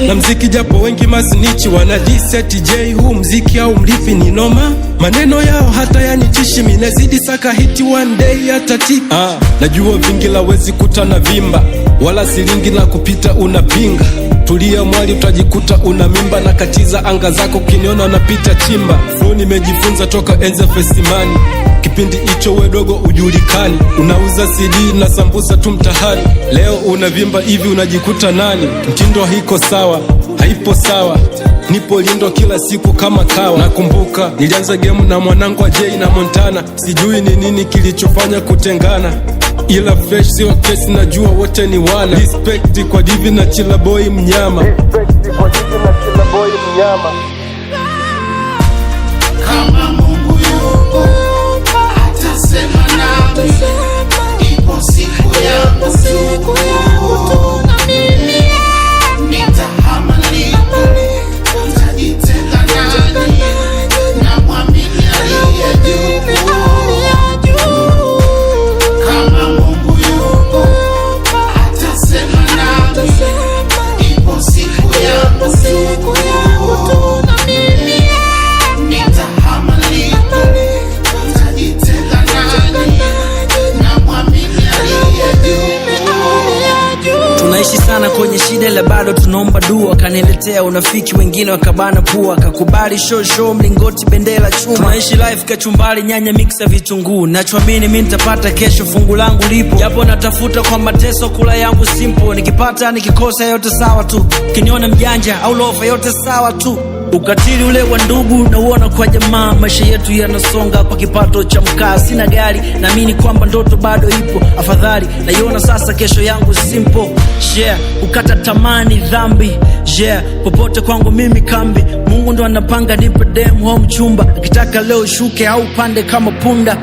na mziki japo wengi masnichi wanadisi TJ huu mziki au mlifi ni noma. Maneno yao hata yanitishi, minazidi saka hiti one day atati. Najua vingi lawezi kutana vimba, wala silingi na kupita unapinga. Tulia mwali utajikuta una mimba, na katiza anga zako kiniona napita chimba. Flow nimejifunza toka enza fesimani, kipindi icho wedogo ujulikani. Unauza CD na sambusa tu mtahani, leo unavimba hivi unajikuta nani? Mtindo hiko sawa, haipo sawa, nipo lindo kila siku kama kawa. Nakumbuka nilianza game na mwanangu wa Jay na Montana, sijui ni nini kilichofanya kutengana, ila fresh sio kesi, najua wote ni wana. Respect kwa Divi na Chilla Boy mnyama, respect kwa Divi na Chilla Boy mnyama. Kama Mungu yupo atasema nami, ipo siku yangu tu, na mimi nitahama lipo, nitajitenga nani na mwamini aliye juu. Kama Mungu yupo atasema nami, ipo siku yangu tu, na mimi nitahama lipo, nitajitenga nani na mwamini aliye juu. Tunaishi sana kwenye shida la bado tunaomba dua, kaniletea unafiki wengine wakabana pua, kakubali show mlingoti bendera chuma. Tunaishi life kachumbali nyanya mixa vitunguu, nachoamini mimi nitapata kesho fungu langu lipo, japo natafuta kwa mateso kula yangu simple. Nikipata nikikosa yote sawa tu, kiniona mjanja au lofa yote sawa tu. Ukatili ule wa ndugu na uona kwa jamaa, maisha yetu yanasonga kwa kipato cha mkaa. Sina gari naamini kwamba ndoto bado ipo, afadhali naiona sasa kesho yangu simple. Ukata tamani dhambi, popote kwangu mimi kambi. Mungu ndo anapanga nipe dem home chumba, akitaka leo shuke au pande kama punda.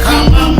Kama